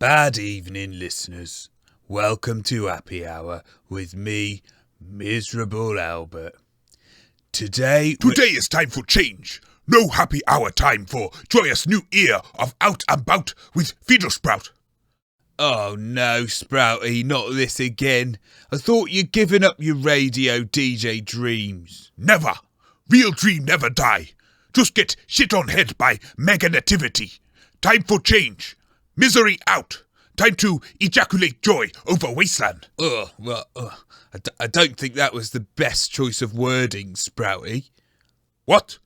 Bad evening, listeners. Welcome to Happy Hour with me, Miserable Albert. Today is time for change. No happy hour time for joyous new year of Out and Bout with Fidelshprout. Oh no, Sprouty, not this again. I thought you'd given up your radio DJ dreams. Never. Real dream never die. Just get shit on head by mega nativity. Time for change. Misery out. Time to ejaculate joy over wasteland. I don't think that was the best choice of wording, Sprouty. What?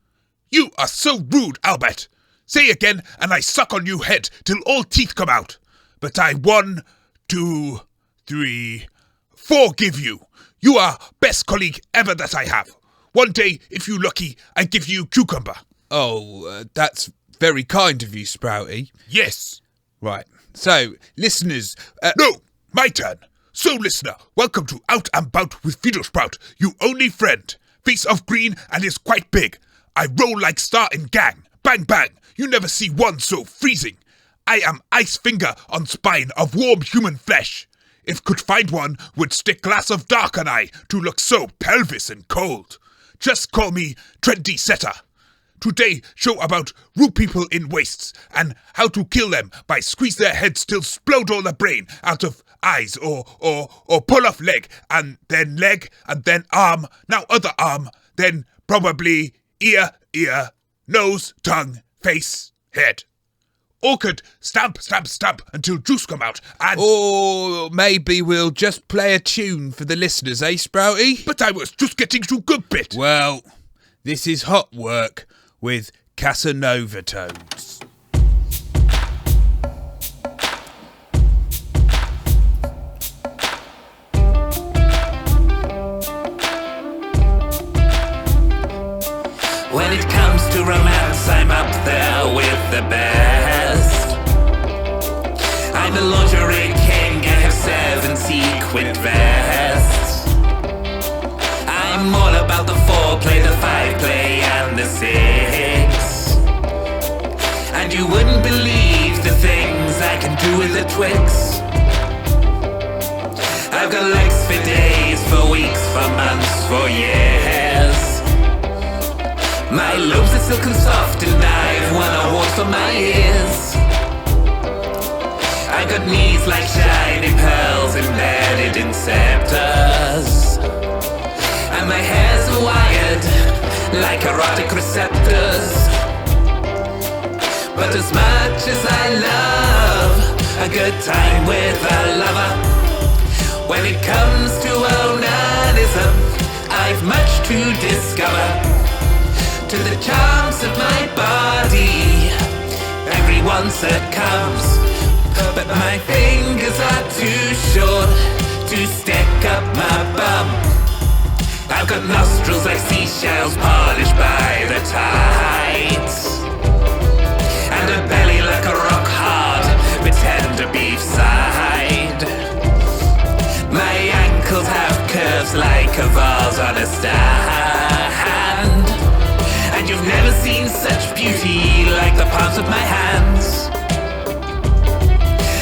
You are so rude, Albert. Say again and I suck on you head till all teeth come out. But I 1, 2, 3, 4 give you. You are best colleague ever that I have. One day, if you lucky, I give you cucumber. That's very kind of you, Sprouty. Yes. Right, so, listeners... No, my turn. So, listener, welcome to Out and Bout with Fidelshprout, you only friend. Face of green and is quite big. I roll like star in gang. Bang, bang. You never see one so freezing. I am ice finger on spine of warm human flesh. If could find one, would stick glass of dark on eye to look so pelvis and cold. Just call me trendy setter. Today, show about rude people in wastes and how to kill them by squeeze their heads till splode all the brain out of eyes or pull off leg and then arm, now other arm, then probably ear, nose, tongue, face, head. Or could stamp until juice come out and... Or maybe we'll just play a tune for the listeners, eh, Sprouty? But I was just getting to good bit. Well, this is Hotwork with Casanova Tones. When it comes to romance, I'm up there with the best. I'm the lingerie king, I have 7 sequin vests. I'm all about the 4-play, the 5-play, and the 6. And you wouldn't believe the things I can do with the Twix. I've got legs for days, for weeks, for months, for years. My lobes are silk and soft and I've won awards for my ears. I got knees like shiny pearls embedded in scepters. And my hair's wired like erotic receptors. But as much as I love a good time with a lover, when it comes to onanism, I've much to discover. To the charms of my body, everyone succumbs. But my fingers are too short to stick up my bum. I've got nostrils like seashells polished by the tides, and a belly like a rock hard with tender beef side. My ankles have curves like a vase on a stand. And you've never seen such beauty like the palms of my hands.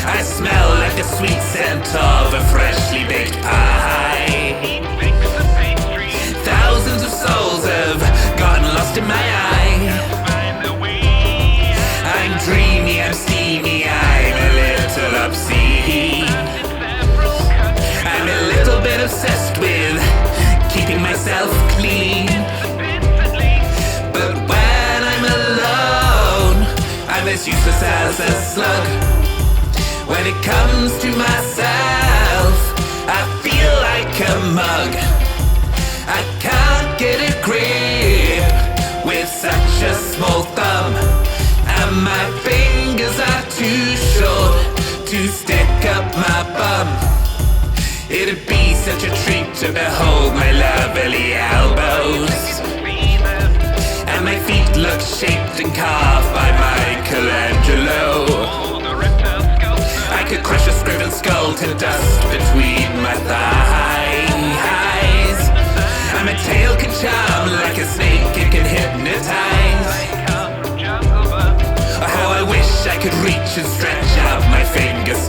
I smell like the sweet scent of a freshly baked pie. Thousands of souls have gotten lost in my eye. I'm dreamy, I'm steamy, I'm a little obscene. I'm a little bit obsessed with keeping myself clean. But when I'm alone, I'm as useless as a slug. When it comes to myself, I feel like a mug. I can't get a grip with such a small thumb, and my fingers are too short to stick up my bum. It'd be such a treat to behold my lovely elbows. And my feet look shaped and carved by Michelangelo. I could crush a scriven skull to dust between my thighs. And my tail can charm like a snake, it can hypnotize. How I wish I could reach and stretch out my fingers.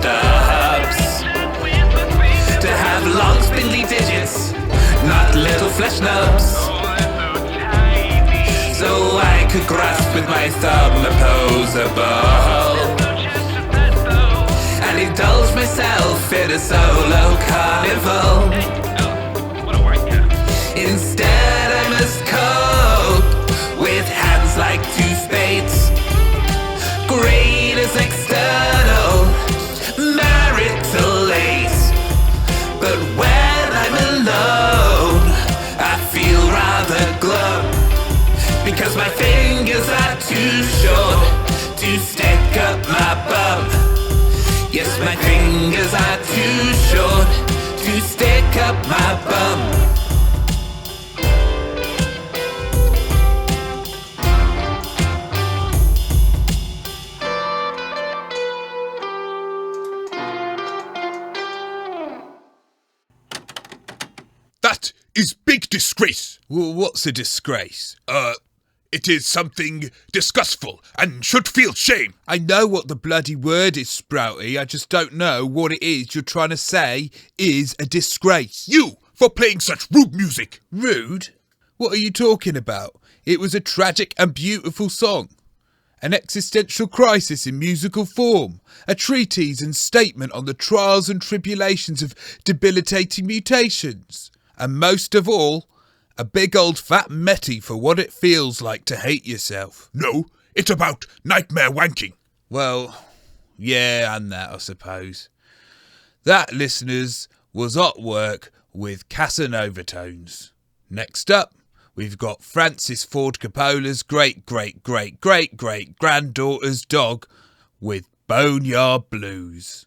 my thumb opposable, and indulge myself in a solo carnival. Instead I must cope with hands like two spades, great as external marital lace. But when I'm alone, I feel rather glum, because my fingers are too short to stick up my bum. Yes, my fingers are too short to stick up my bum. That is big disgrace. Well, what's a disgrace? It is something disgustful and should feel shame. I know what the bloody word is, Sprouty. I just don't know what it is you're trying to say is a disgrace. You, for playing such rude music. Rude? What are you talking about? It was a tragic and beautiful song. An existential crisis in musical form. A treatise and statement on the trials and tribulations of debilitating mutations. And most of all, a big old fat metty for what it feels like to hate yourself. No, it's about nightmare wanking. Well, yeah, and that, I suppose. That, listeners, was Hotwork with Casanova Tones. Next up, we've got Francis Ford Coppola's great-great-great-great-great-granddaughter's dog with Boneyard Blues.